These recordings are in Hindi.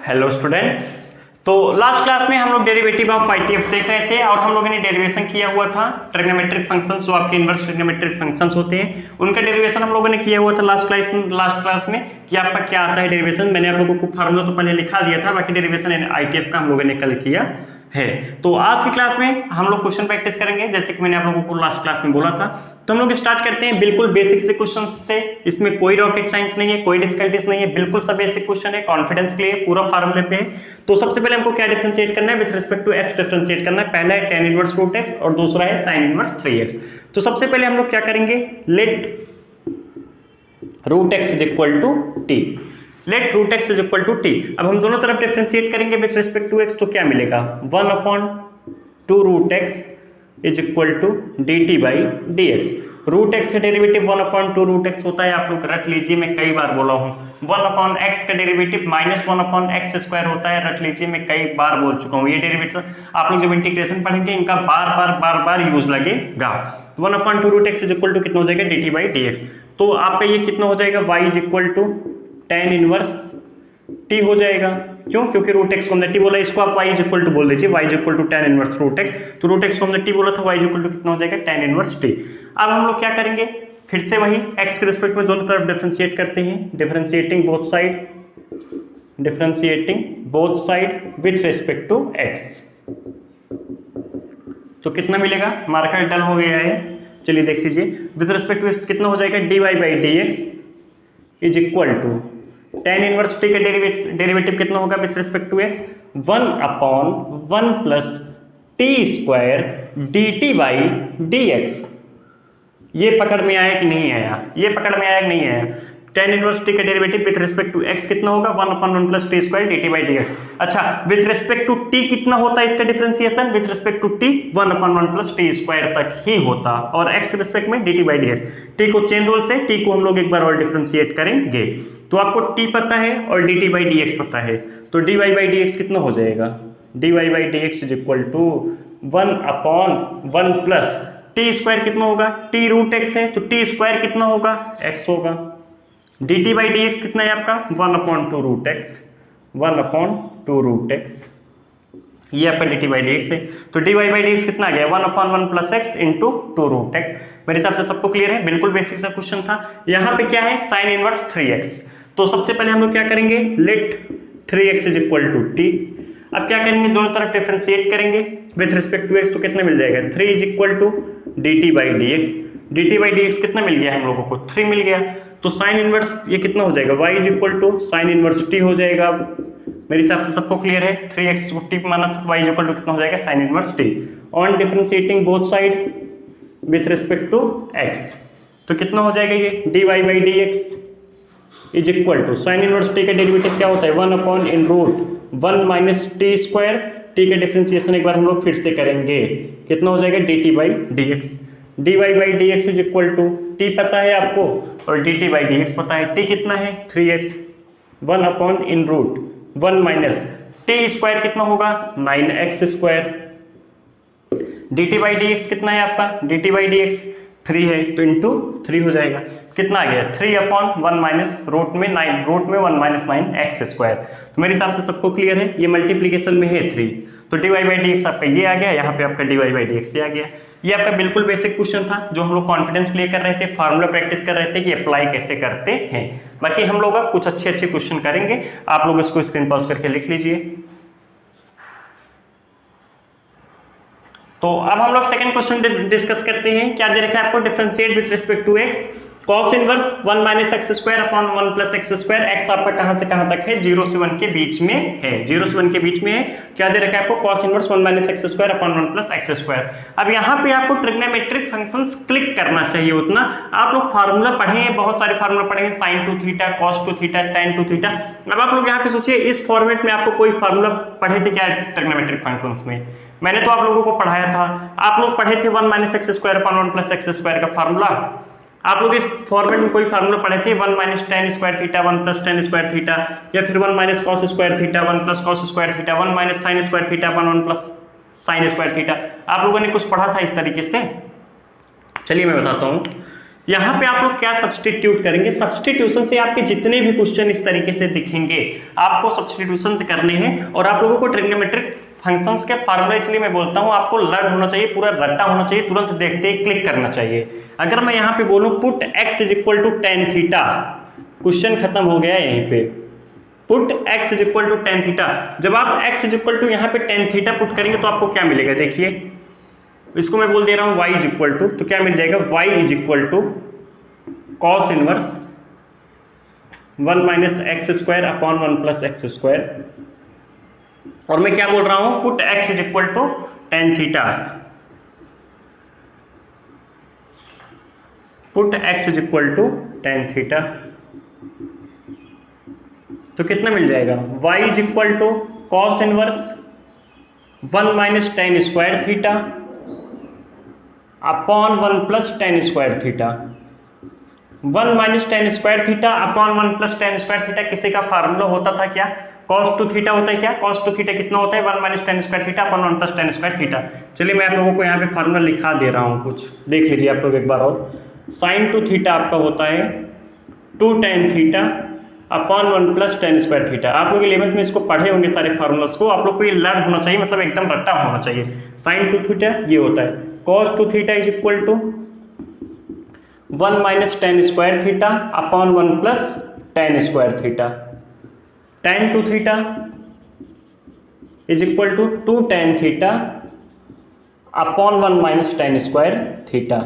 Hello students. तो लास्ट क्लास में हम लोग डेरिवेटिव ऑफ ITF देख रहे थे और हम लोगों ने डेरिवेशन किया हुआ था ट्रिग्नोमेट्रिक फंक्शंस जो आपके इनवर्स ट्रिग्नोमेट्रिक फंक्शंस होते हैं उनका डेरिवेशन हम लोगों ने किया हुआ था लास्ट क्लास में कि आपका क्या आता है डेरिवेशन। मैंने आप लोगों को फार्मूला तो पहले लिखा दिया था, बाकी डेरिवेशन ITF का हम लोगों ने कल किया है। तो आज की क्लास में हम लोग क्वेश्चन प्रैक्टिस करेंगे जैसे कि मैंने आप लोगों को लास्ट क्लास में बोला था। तो हम लोग स्टार्ट करते हैं बिल्कुल बेसिक से क्वेश्चन से। इसमें कोई रॉकेट साइंस नहीं है, कोई डिफिकल्टीज नहीं है, बिल्कुल सब बेसिक क्वेश्चन है, कॉन्फिडेंस के लिए पूरा फार्मूले पे है। तो सबसे पहले हमको क्या डिफरेंशिएट करना है, with respect to x differentiate करना है। पहला है tan इनवर्स रूट x और दूसरा है sin इनवर्स 3x। तो सबसे पहले हम लोग क्या करेंगे, let root x is equal to t. Let root x is equal to t. अब हम दोनों तरफ डिफरेंशिएट करेंगे विद रिस्पेक्ट टू x, तो क्या मिलेगा 1/2 root x is equal to dt by dx। Root x का डेरिवेटिव 1/2 रूट x होता है, आप लोग रट लीजिए, मैं कई बार बोला हूँ। 1/x का डेरिवेटिव -1/x² होता है, रट लीजिए, मैं कई बार बोल चुका हूँ। ये डेरिवेटिव आप लोग जब इंटीग्रेशन पढ़ेंगे इनका बार बार यूज लगेगा। 1/2 root x is equal to कितना हो जाएगा dt बाई dx। तो आपका ये कितना हो जाएगा y is equal to tan inverse t हो जाएगा। क्यों? क्योंकि रूट x को हमने t बोला, इसको आप y इज इक्वल टू बोल दीजिए, y is equal to tan inverse root x। तो रूट x को हमने t बोला था, y इज इक्वल टू कितना हो जाएगा tan इनवर्स t। अब हम लोग क्या करेंगे, फिर से वही x के रिस्पेक्ट में दोनों तरफ डिफरेंशिएट करते हैं। Differentiating both side with respect to x। तो कितना मिलेगा, मार्कर डल हो गया है, चलिए देख लीजिए। विथ रिस्पेक्ट टू x कितना हो जाएगा dy by dx is equal to tan inverse t का डेरिवेटिव कितना होगा with respect to x 1/1 plus t square dt by dx। ये पकड़ में आया कि नहीं आया, ये पकड़ में आया कि नहीं आया। tan इनवर्स t का derivative with respect to x कितना होगा 1/1 plus t square dt by dx। अच्छा, विथ रिस्पेक्ट टू t कितना होता है इसका differentiation, with respect to t 1/1 plus t square तक ही होता, और x के रिस्पेक्ट में dt बाई dx। t को चेन रूल से t को हम लोग एक बार और डिफरेंशिएट करेंगे। तो आपको t पता है और dt बाई dx पता है, तो dy बाई dx कितना हो जाएगा, dy by dx is equal to 1/1 plus t square कितना होगा, t रूट x है तो t स्क्वायर कितना होगा x होगा। dt बाई dx कितना है आपका 1/2 रूट x, ये आपका dt बाई dx है। तो dy बाई dx कितना आ गया 1/1 plus x into 2 root x। मेरे हिसाब से सबको क्लियर है, बिल्कुल बेसिक सा क्वेश्चन था। यहाँ पे क्या है साइन इनवर्स 3x। तो सबसे पहले हम लोग क्या करेंगे, let 3x is equal to t। अब क्या करेंगे, दोनों तरफ डिफरेंशिएट करेंगे विथ रिस्पेक्ट टू x, तो कितना मिल जाएगा 3 is equal to dt by dx। dt by dx कितना मिल गया हम लोगों को 3 मिल गया। तो साइन इनवर्स ये कितना हो जाएगा y is equal to sine inverse t हो जाएगा। मेरे हिसाब से सबको क्लियर है, 3x को t माना तो y इज इक्वल टू कितना हो जाएगा sine inverse t। On differentiating both side with respect to x, तो कितना हो जाएगा ये dy by dx is equal to sine inverse t का डेरिवेटिव क्या होता है 1/√1 माइनस t स्क्वायर। t का डिफरेंशिएशन एक बार हम लोग फिर से करेंगे, कितना हो जाएगा dt by dx। dy by dx is equal to t पता है आपको और dt बाई dx पता है। t कितना है 3x, 1/√1 माइनस t स्क्वायर कितना होगा 9x square. dt by dx कितना है आपका, dt बाई dx 3 है तो इंटू 3 हो जाएगा, कितना आ गया 3/1 माइनस रूट में 1 माइनस 9x स्क्वायर। तो मेरे हिसाब से सबको क्लियर है, ये मल्टीप्लीकेशन में है 3, तो dy बाई dx आपका ये आ गया, यहाँ पे आपका dy बाई dx ये आ गया। ये आपका बिल्कुल बेसिक क्वेश्चन था जो हम लोग कॉन्फिडेंस के लिए कर रहे थे, फार्मूला प्रैक्टिस कर रहे थे कि अप्लाई कैसे करते हैं। बाकी हम लोग अब कुछ अच्छे क्वेश्चन करेंगे, आप लोग इसको स्क्रीन पॉज करके लिख लीजिए। तो अब हम लोग सेकंड क्वेश्चन डिस्कस करते हैं। क्या दे रखा है आपको, differentiate with respect to x cos inverse 1 minus x square upon 1 plus x square. x आपका कहां से कहां तक है, 0 से 1 के बीच में है, 0 से 1 के बीच में है। क्या दे रखा है आपको, cos inverse 1 minus x square upon 1 plus x square. अब यहाँ पे आपको ट्रिग्नोमेट्रिक फंक्शंस क्लिक करना चाहिए उतना। आप लोग फार्मूला पढ़े हैं, बहुत सारे फार्मूला पढ़े हैं, sin 2 theta, cos 2 theta, tan 2 theta. अब आप लोग यहाँ पे सोचिए इस फॉर्मेट में आपको कोई फार्मूला पढ़े थे क्या ट्रिग्नोमेट्रिक फंक्शंस में, मैंने तो आप लोगों को पढ़ाया था। आप लोग पढ़े थे 1 minus x square upon 1 plus x square का फार्मूला। आप लोग इस फॉर्मेट में कोई फार्मूला पढ़े थे 1 minus tan square theta 1 plus tan square theta, या फिर 1 minus cos square theta 1 plus cos square theta, 1 minus sin square theta 1 plus sin square theta. आप लोगों ने कुछ पढ़ा था इस तरीके से। चलिए मैं बताता हूँ, यहाँ पे आप लोग क्या सब्स्टिट्यूट करेंगे, सब्स्टिट्यूशन से आपके जितने भी क्वेश्चन इस तरीके से दिखेंगे आपको सब्स्टिट्यूशन से करने हैं। और आप लोगों को ट्रिग्नोमेट्रिक फंक्शंस के फार्मूला इसलिए मैं बोलता हूँ आपको लर्न होना चाहिए, पूरा रट्टा होना चाहिए, तुरंत देखते ही क्लिक करना चाहिए। अगर मैं यहाँ पे बोलूँ put x is equal to tan theta, question खत्म हो गया यहीं पे। Put x is equal to tan theta, जब आप x इज इक्वल टू यहाँ पे tan थीटा पुट करेंगे तो आपको क्या मिलेगा, देखिए इसको मैं बोल दे रहा हूँ y इज इक्वल टू, तो क्या मिल जाएगा y is equal to cos inverse 1 minus x square upon 1 plus x square. और मैं क्या बोल रहा हूं, put x is equal to tan theta, put x is equal to tan theta, तो कितना मिल जाएगा y is equal to cos inverse 1 minus tan square theta upon 1 plus tan square theta. 1 minus tan square theta upon 1 plus tan square theta किसी का फार्मूला होता था क्या, cos 2 थीटा होता है क्या, cos 2 थीटा कितना होता है 1 minus tan square theta upon 1 plus tan square theta. चलिए मैं आप लोगों को यहाँ पे फार्मूला लिखा दे रहा हूँ, कुछ देख लीजिए आप लोग एक बार और। sin 2 थीटा आपका होता है 2 tan theta upon 1 plus tan square theta. आप लोग 11th में इसको पढ़े होंगे सारे फार्मूलास को, आप लोग को ये लर्न होना चाहिए, मतलब एकदम रट्टा होना चाहिए। sin 2 थीटा ये होता है cos 2 theta is equal to 1 minus tan square theta upon 1 plus tan square theta. tan 2 theta is equal to 2 tan theta upon 1 minus tan square theta.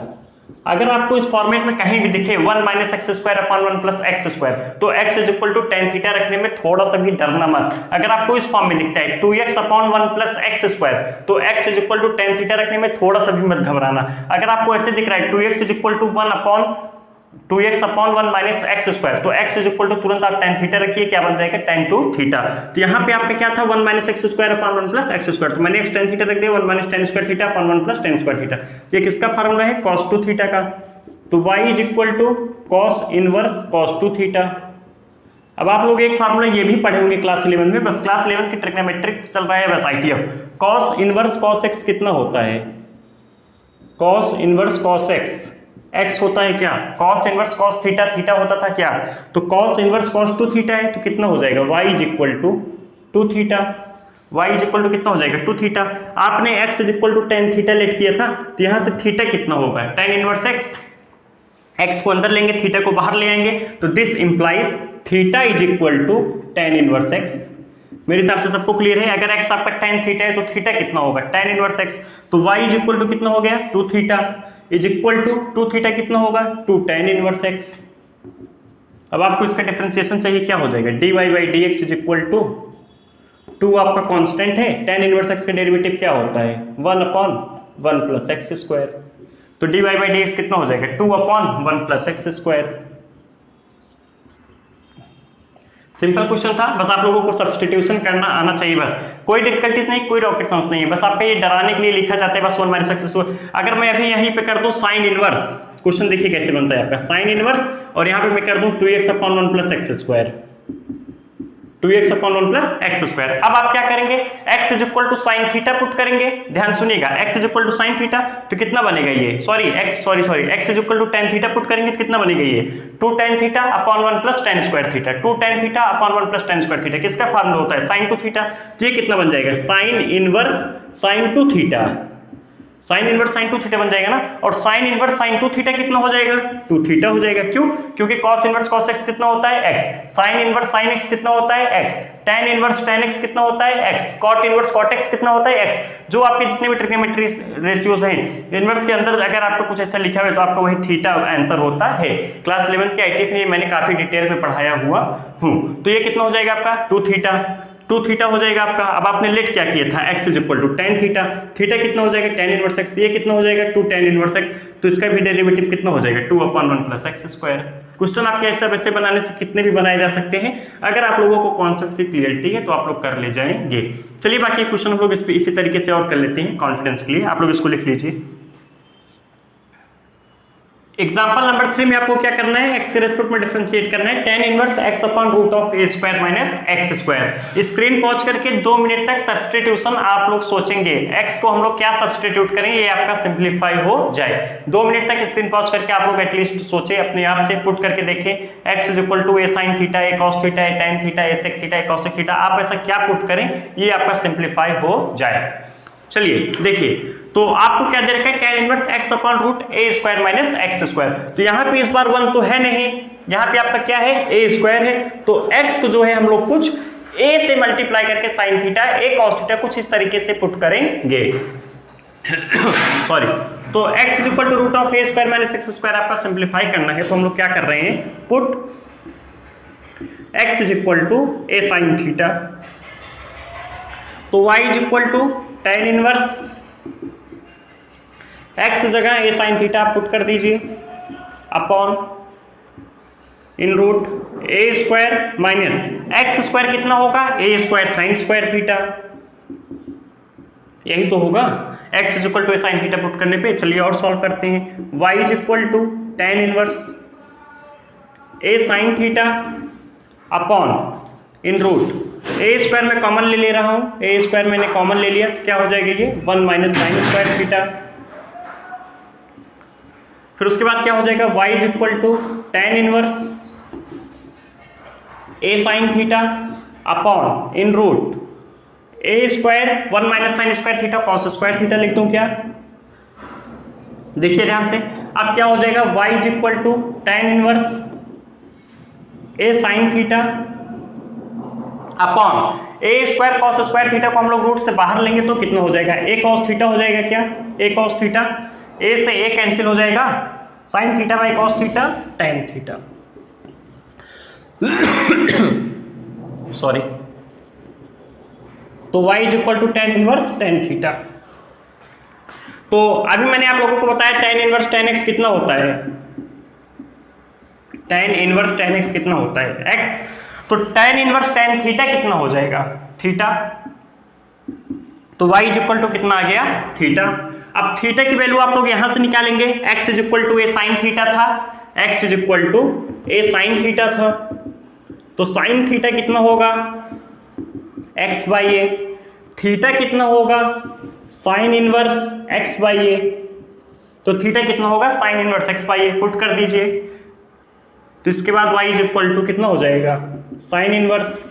अगर आपको इस फॉर्मेट में कहीं भी दिखे 1 minus x square upon 1 plus x square, तो x is equal to tan theta रखने में थोड़ा सा भी डरना मत। अगर आपको इस फॉर्म में दिखता है 2x upon 1 plus x square, तो x is equal to tan theta रखने में थोड़ा सा भी मत घबराना। अगर आपको ऐसे दिख रहा है 2x is equal to 2x upon 1 minus x square, तो x इज इक्वल टू तुरंत आप tan थीटा रखिए, क्या बन जाएगा tan 2 थीटा। तो यहाँ पे आपका क्या था 1 minus x square upon 1 plus x square, तो मैंने tan थीटा रख दिया 1 minus tan square theta upon 1 plus tan square theta. ये किसका फार्मूला है, cos 2 थीटा का। तो y is equal to cos inverse cos 2 theta. अब आप लोग एक फार्मूला ये भी पढ़े होंगे क्लास 11 में, बस क्लास 11 की ट्रिग्नोमेट्रिक चल रहा है बस ITF। cos inverse cos x कितना होता है, cos इनवर्स cos x होता है क्या, cos inverse cos theta theta होता था क्या, तो cos इनवर्स cos 2 थीटा है, तो कितना हो जाएगा y is equal to 2 theta. y is equal to कितना हो जाएगा 2 थीटा। आपने x is equal to tan theta let किया था, तो यहाँ से थीटा कितना होगा tan इनवर्स x को अंदर लेंगे, थीटा को बाहर ले आएंगे, तो this implies theta is equal to tan inverse x। मेरे हिसाब से सबको क्लियर है। अगर x आपका tan थीटा है तो थीटा कितना होगा tan इनवर्स x, तो y इज इक्वल टू कितना हो गया 2 theta is equal to 2 theta कितना होगा 2 tan इनवर्स x। अब आपको इसका डिफरेंशिएशन चाहिए, क्या हो जाएगा dy by d x is equal to 2 आपका कांस्टेंट है, tan इनवर्स x का डेरिवेटिव क्या होता है 1 अपॉन 1 प्लस एक्स स्क्वायर, तो dy बाई डी एक्स कितना हो जाएगा 2 upon 1 plus x square. Simple question था, बस आप लोगों को सब्स्टिट्यूशन करना आना चाहिए, बस कोई डिफिकल्टीज नहीं, कोई रॉकेट साइंस नहीं है, बस आपका ये डराने के लिए लिखा जाता है बस 1 माइनस एक्स स्क्वायर। अगर मैं अभी यहीं पे कर दूं साइन इनवर्स, क्वेश्चन देखिए कैसे बनता है आपका साइन इनवर्स, और यहाँ पे मैं कर दूं 2x upon 1 plus x square, 2x upon 1 plus x square. अब आप क्या करेंगे x is equal to sine theta put करेंगे, ध्यान सुनिएगा x is equal to sine theta, तो कितना बनेगा ये x is equal to tan theta put करेंगे तो कितना बनेगा ये 2 tan theta upon 1 plus tan square theta, 2 tan theta upon 1 plus tan square theta. किसका फार्मूला होता है sin 2 थीटा, तो ये कितना बन जाएगा sine inverse sin 2 theta, sine inverse sign 2 theta बन जाएगा ना, और साइन इनवर्स साइन 2 थीटा कितना हो जाएगा 2 थीटा हो जाएगा। क्यों, क्योंकि cos इनवर्स cos x कितना होता है x, sign inverse sign x कितना होता है x, tan inverse tan x कितना होता है x, cot inverse cot x कितना होता है x। जो आपके जितने भी ट्रिग्नोमेट्री रेशियोज हैं इनवर्स के अंदर अगर आपको कुछ ऐसा लिखा हुआ है तो आपका वही थीटा आंसर होता है। क्लास 11 के ITF में मैंने काफी डिटेल में पढ़ाया हुआ हूँ। तो ये कितना हो जाएगा आपका 2 थीटा हो जाएगा आपका। अब आपने लेट क्या किया था x is equal to tan theta, theta कितना हो जाएगा tan इनवर्स x, ये कितना हो जाएगा 2 tan इनवर्स x, तो इसका भी डेरिवेटिव कितना हो जाएगा 2 upon 1 plus x square. Question आपके ऐसा वैसे बनाने से कितने भी बनाए जा सकते हैं, अगर आप लोगों को कॉन्सेप्ट से क्लियरिटी है तो आप लोग कर ले जाएंगे। चलिए बाकी क्वेश्चन हम लोग इसी तरीके से और कर लेते हैं कॉन्फिडेंस के लिए, आप लोग इसको लिख लीजिए। एग्जाम्पल नंबर 3 में आपको क्या करना है, एक्स के रेस्पेक्ट में डिफरेंशिएट करना है tan inverse x upon root of a square minus x square. Screen pause करके 2 मिनट तक सब्स्टिट्यूशन आप लोग सोचेंगे, x को हम लोग क्या सब्स्टिट्यूट करेंगे ये आपका सिंप्लीफाई हो जाए। 2 मिनट तक स्क्रीन पॉज करके आप लोग एटलीस्ट सोचे, अपने आप से पुट करके देखें x is equal to a sin theta, a cos theta, a tan theta, a sec theta, a cosec theta, आप ऐसा क्या पुट करें ये आपका सिंप्लीफाई हो जाए। चलिए देखिए, तो आपको क्या दे रखा है, tan inverse x upon root a square minus x square. तो यहाँ पे इस बार 1 तो है नहीं, यहाँ पे आपका क्या है a स्क्वायर है, तो x को जो है हम लोग कुछ a से मल्टीप्लाई करके sin theta, a cos theta कुछ इस तरीके से पुट करेंगे। सॉरी, तो x is equal to root of a square minus x square आपका सिंप्लीफाई करना है, तो हम लोग क्या कर रहे हैं, put x is equal to a sin theta, तो y is equal to tan inverse x जगह a sin थीटा पुट कर दीजिए upon in root a square minus x square कितना होगा, a square sine square theta, यही तो होगा। x is equal to a sin theta put करने पे चलिए और सॉल्व करते हैं। y is equal to tan inverse a sin theta upon in root a square में कॉमन ले रहा हूं, a स्क्वायर मैंने कॉमन ले लिया तो क्या हो जाएगा ये 1 माइनस साइन स्क्वायर थीटा। फिर उसके बाद क्या हो जाएगा, y is equal to tan inverse a sin theta upon in root a square 1 minus sine square theta cos square theta लिख दूं क्या, देखिए ध्यान से। अब क्या हो जाएगा, y is equal to tan inverse a sin theta upon a square cos square theta को हम लोग रूट से बाहर लेंगे तो कितना हो जाएगा, a cos थीटा हो जाएगा क्या, a cos थीटा, a से a कैंसिल हो जाएगा, sin theta by cos theta tan theta. Sorry, तो y is equal to tan inverse tan theta. तो अभी मैंने आप लोगों को बताया tan इनवर्स tan x कितना होता है, tan इनवर्स tan x कितना होता है x, तो tan इनवर्स tan थीटा कितना हो जाएगा, थीटा, तो y इज इक्वल टू कितना आ गया, थीटा। अब थीटा की वैल्यू आप लोग यहां से निकालेंगे, x is equal to a sin theta था, x is equal to a sin theta था, तो sin थीटा कितना होगा x बाई a, थीटा कितना होगा sin inverse x by a, तो थीटा कितना होगा sin inverse x by a, put कर दीजिए। तो इसके बाद y इज इक्वल टू कितना हो जाएगा, sin inverse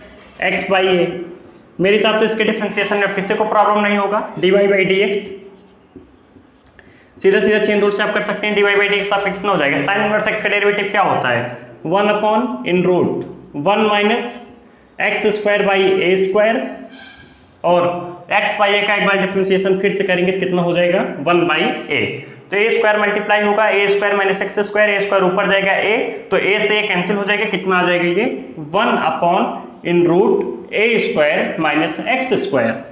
x by a। मेरे हिसाब से इसके डिफरेंशिएशन में किसी को प्रॉब्लम नहीं होगा, dy बाई dx सीधा सीधा चेन रूल से आप कर सकते हैं। dy बाई dx आपका कितना हो जाएगा, sin इनवर्स x का डेरिवेटिव क्या होता है, 1 upon in root 1 minus x square by a square, और x बाई a का एक बार डिफरेंशिएशन फिर से करेंगे तो कितना हो जाएगा 1 बाई a, तो a स्क्वायर मल्टीप्लाई होगा a square minus x square, a square ऊपर जाएगा a, तो a से a कैंसिल हो जाएगा, कितना आ जाएगा ये 1 upon in root a square minus x square.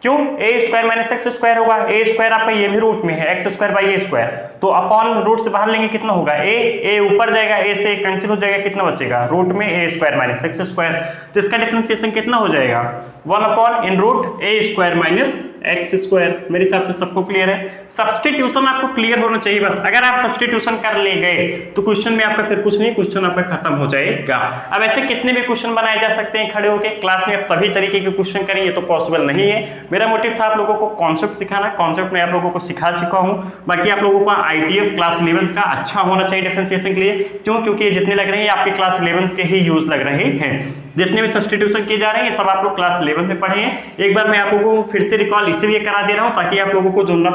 क्यों, a square minus x square होगा, a स्क्वायर आपका ये भी रूट में है, x square by a square, तो अपॉन रूट से बाहर लेंगे कितना होगा a ऊपर जाएगा, a से कैंसिल हो जाएगा, कितना बचेगा रूट में a square minus x square, तो इसका डिफरेंशिएशन कितना हो जाएगा 1 upon in root a square minus x square. मेरे हिसाब से सबको क्लियर है, सब्स्टिट्यूशन आपको क्लियर होना चाहिए बस। अगर आप सब्स्टिट्यूशन कर ले गए तो क्वेश्चन में आपका फिर कुछ नहीं, क्वेश्चन आपका खत्म हो जाएगा। अब ऐसे कितने भी क्वेश्चन बनाए जा सकते हैं खड़े होकर, क्लास में आप सभी तरीके के क्वेश्चन करें ये तो पॉसिबल नहीं है। मेरा मोटिव था आप लोगों को कॉन्सेप्ट सिखाना, कॉन्सेप्ट में आप लोगों को सिखा चुका हूं। बाकी आप लोगों का ITF क्लास 11th का अच्छा होना चाहिए डिफरेंशिएशन के लिए, क्यों, क्योंकि ये जितने लग रहे हैं ये आपके क्लास 11th के ही यूज लग रहे हैं। जितने भी सब्स्टिट्यूशन किए जा रहे हैं ये सब आप लोग क्लास 11th में पढ़े हैं। एक बार मैं आप लोगों को फिर से रिकॉल इसलिए करा दे रहा हूं ताकि आप लोगों को जो ना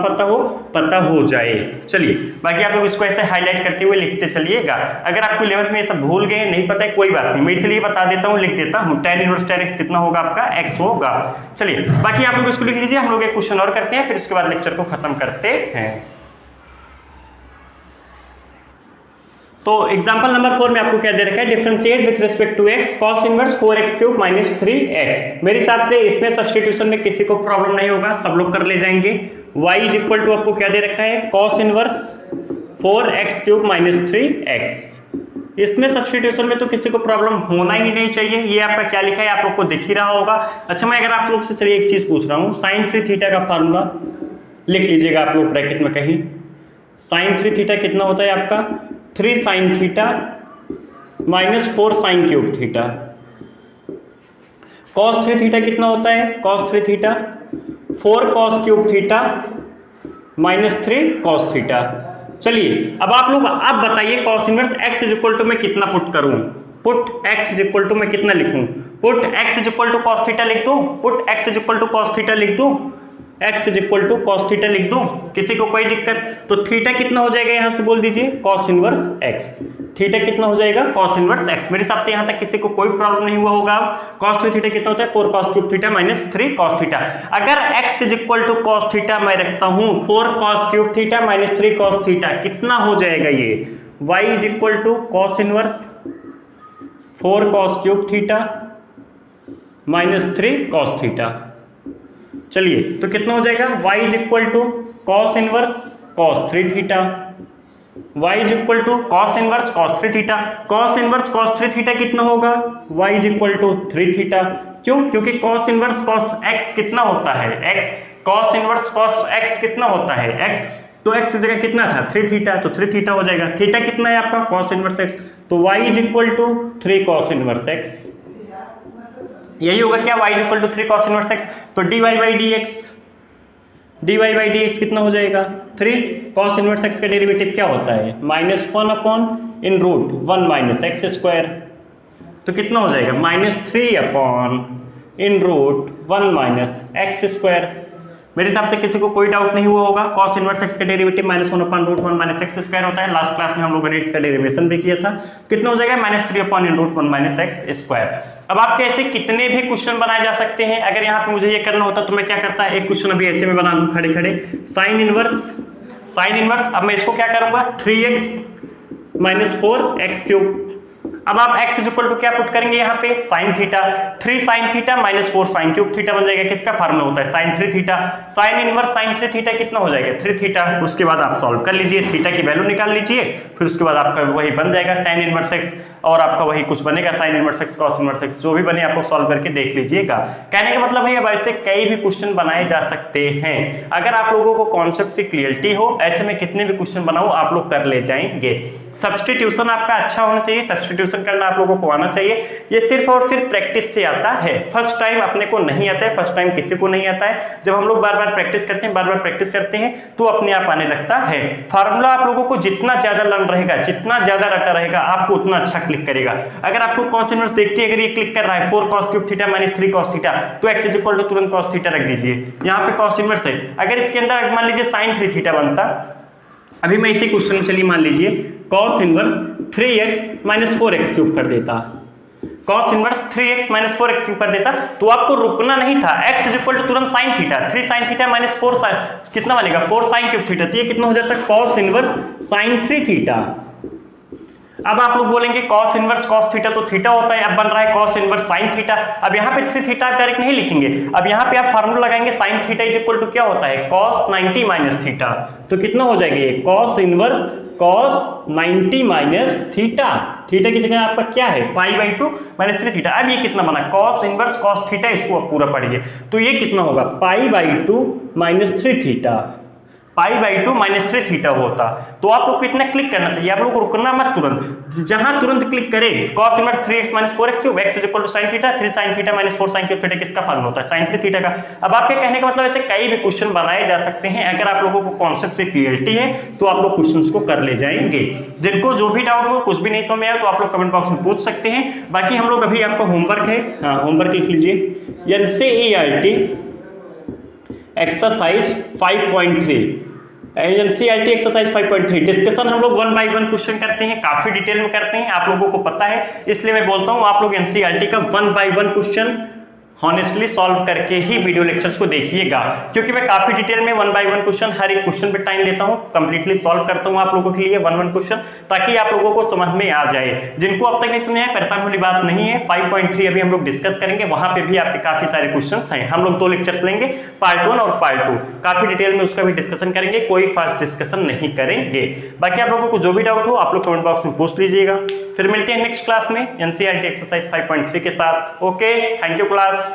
पता हो जाए। चलिए बाकी आप लोग इसको ऐसे हाईलाइट करते हुए लिखते चलिएगा। अगर आपको 11th में ये सब भूल गए, नहीं पता है, कोई बात नहीं, मैं इसलिए बता देता हूँ, लिख देता हूँ। tan इनवर्स tan x कितना होगा आपका, x होगा। चलिए बाकी आप लोग इसको लिख लीजिए, हम लोग एक क्वेश्चन और करते हैं, फिर उसके बाद लेक्चर को खत्म करते हैं। तो एग्जांपल नंबर 4 में आपको क्या दे रखा है, differentiate with respect to x cos inverse 4x cube minus 3x। मेरे हिसाब से इसमें सब्स्टिट्यूशन में किसी को प्रॉब्लम नहीं होगा, सब लोग कर ले जाएंगे। y इज इक्वल टू आपको क्या दे रखा है, cos inverse 4x cube minus 3x। इसमें सब्स्टिट्यूशन में तो किसी को प्रॉब्लम होना ही नहीं चाहिए। ये आपका क्या लिखा है आप लोग को दिख ही रहा होगा। अच्छा मैं अगर आप लोग से चलिए एक चीज पूछ रहा हूँ, sin 3 थीटा का फार्मूला लिख लीजिएगा आप लोग ब्रैकेट में कहीं। साइन 3 थीटा कितना होता है आपका 3 sine theta minus 4 sine cube theta. Cos 3 theta कितना होता है cos 3 theta 4 cos cube theta minus 3 cos theta. चलिए अब आप लोग अब बताइए cos inverse x is equal to मैं कितना पुट करूं, put x is equal to मैं कितना लिखूं, put x is equal to cos theta लिख दूं, put x is equal to cos theta लिख दूं, x is equal to cos theta लिख दूं, किसी को कोई दिक्कत? तो थीटा कितना हो जाएगा यहां से बोल दीजिए कॉस इनवर्स x, थीटा कितना हो जाएगा कॉस इनवर्स x। मेरे हिसाब से यहां तक किसी को कोई प्रॉब्लम नहीं हुआ होगा। कॉस 3 थीटा कितना होता है 4 cos cube theta minus 3 cos theta. अगर x is equal to cos theta मैं रखता हूं 4 cos cube theta minus 3 cos theta, कितना हो जाएगा ये y is equal to cos inverse 4 cos cube theta minus 3 cos theta. चलिए तो कितना हो जाएगा y is equal to cos inverse cos 3 theta, y is equal to cos inverse cos 3 theta. Cos inverse cos 3 theta कितना होगा y is equal to 3 theta. क्यों? क्योंकि कॉस इनवर्स कॉस x कितना होता है x, cos inverse cos x कितना होता है x, तो x की जगह कितना था 3 थीटा, तो 3 थीटा हो जाएगा। थीटा कितना है आपका कॉस इनवर्स x, तो y is equal to 3 cos inverse x, यही होगा क्या y equal to 3 cos inverse x। तो dy बाई डी एक्स कितना हो जाएगा 3 कॉस इनवर्स x का डेरिवेटिव क्या होता है -1 अपॉन इन रूट 1 माइनस एक्स स्क्वायर, तो कितना हो जाएगा -3 अपॉन इन रूट 1 माइनस एक्स स्क्वायर। मेरे हिसाब से किसी को कोई डाउट नहीं हुआ होगा। कॉस इनवर्स x का derivative -1 upon root 1 minus x square होता है। लास्ट क्लास में हम लोगों ने इसका डेरिवेशन भी किया था। कितना हो जाएगा -3 अपॉन इन रूट 1 माइनस एक्स स्क्वायर। अब आपके ऐसे कितने भी क्वेश्चन बनाए जा सकते हैं। अगर यहाँ पे मुझे ये करना होता तो मैं क्या करता, एक क्वेश्चन अभी ऐसे में बना दूं खड़े खड़े, साइन इनवर्स। अब मैं इसको क्या करूंगा 3x माइनस 4x क्यूब। अब आप x इज इक्वल टू क्या पुट करेंगे यहाँ पे sine theta, 3 sine theta minus 4 sine cube theta बन जाएगा। किसका फार्मूला होता है sine 3 theta. Sine inverse sine 3 theta कितना हो जाएगा 3 थीटा। उसके बाद आप सॉल्व कर लीजिए, थीटा की वैल्यू निकाल लीजिए, फिर उसके बाद आपका वही बन जाएगा tan इनवर्स x और आपका वही कुछ बनेगा sine inverse x cos inverse x, जो भी बने आप लोग सॉल्व करके देख लीजिएगा। कहने का मतलब है अब ऐसे कई भी क्वेश्चन बनाए जा सकते हैं। अगर आप लोगों को कॉन्सेप्ट से क्लियरिटी हो, ऐसे में कितने भी क्वेश्चन बनाओ आप लोग कर ले जाएंगे। सब्स्टिट्यूशन आपका अच्छा होना चाहिए, सब्स्टिट्यूशन करना आप लोगों को आना चाहिए। ये सिर्फ और सिर्फ प्रैक्टिस से आता है। फर्स्ट टाइम अपने को नहीं आता है, फर्स्ट टाइम किसी को नहीं आता है। जब हम लोग बार बार प्रैक्टिस करते हैं तो अपने आप आने लगता है। फार्मूला आप लोगों को जितना ज्यादा लर्न रहेगा, जितना ज्यादा रटा रहेगा, आपको उतना अच्छा क्लिक करेगा। अगर आपको कॉस इनवर्स देखते अगर ये क्लिक कर रहा है 4 cos cube theta minus 3 cos theta, तो x इज इक्वल टू तुरंत cos थीटा रख दीजिए। यहाँ पे cos इनवर्स है। अगर इसके अंदर मान लीजिए sin 3 थीटा बनता, अभी मैं इसी क्वेश्चन में चलिए मान लीजिए cos inverse 3x minus 4x cube कर देता, cos inverse 3x minus 4x cube कर देता, तो आपको रुकना नहीं था। x इज इक्वल टू तुरंत sin theta, 3 sin theta minus 4 sin कितना बनेगा 4 sin क्यूब थीटा, तो ये कितना हो जाता है cos इनवर्स sin 3 थीटा। अब आप लोग बोलेंगे cos इनवर्स cos थीटा तो थीटा होता है, अब बन रहा है cos इनवर्स sin थीटा। अब यहाँ पे 3 थीटा डायरेक्ट नहीं लिखेंगे, अब यहाँ पे आप फार्मूला लगाएंगे sin theta is equal to क्या होता है cos 90 माइनस थीटा, तो कितना हो जाएगा ये cos inverse cos 90 minus theta. Theta की जगह आपका क्या है π/2 माइनस 3 थीटा। अब ये कितना बना cos इनवर्स cos थीटा, इसको आप पूरा पढ़िए तो ये कितना होगा π/2 माइनस 3 थीटा, π/2 माइनस 3 थीटा होता। तो आप लोग को इतना क्लिक करना चाहिए, आप लोग को रुकना मत तुरंत, जहां तुरंत क्लिक करें cos inverse 3x minus 4x cube, x is equal to sin theta, 3 sin theta minus 4 sin cube theta किसका फार्मूला होता है sin 3 थीटा का। अब आपके कहने का मतलब ऐसे कई भी क्वेश्चन बनाए जा सकते हैं। अगर आप लोगों को कॉन्सेप्ट से क्लियरिटी है तो आप लोग क्वेश्चंस को कर ले जाएंगे। जिनको जो भी डाउट हो, कुछ भी नहीं समझ में आया तो आप लोग कमेंट बॉक्स में पूछ सकते हैं। बाकी हम लोग अभी आपका होमवर्क है, हाँ होमवर्क लिख लीजिए NCERT exercise 5.3, NCERT exercise 5.3 discussion हम लोग 1 बाय 1 क्वेश्चन करते हैं, काफी डिटेल में करते हैं, आप लोगों को पता है, इसलिए मैं बोलता हूं आप लोग NCERT का 1 बाय 1 क्वेश्चन हॉनेस्टली सॉल्व करके ही वीडियो लेक्चर्स को देखिएगा, क्योंकि मैं काफी डिटेल में 1 बाय 1 क्वेश्चन हर एक क्वेश्चन पे टाइम देता हूं, कंप्लीटली सॉल्व करता हूं आप लोगों के लिए 1 क्वेश्चन, ताकि आप लोगों को समझ में आ जाए। जिनको अब तक नहीं समझ आया परेशान वाली बात नहीं है। 5.3 अभी हम लोग डिस्कस करेंगे, वहां पे भी आपके काफी सारे क्वेश्चन हैं। हम लोग 2 लेक्चर्स लेंगे, पार्ट 1 और पार्ट 2, काफी डिटेल में उसका भी डिस्कशन करेंगे, कोई फास्ट डिस्कशन नहीं करेंगे। बाकी आप लोगों को जो भी डाउट हो आप लोग कमेंट बॉक्स में पूछ लीजिएगा। फिर मिलते हैं नेक्स्ट क्लास में NCERT एक्सरसाइज 5.3 के साथ। Okay, thank you class.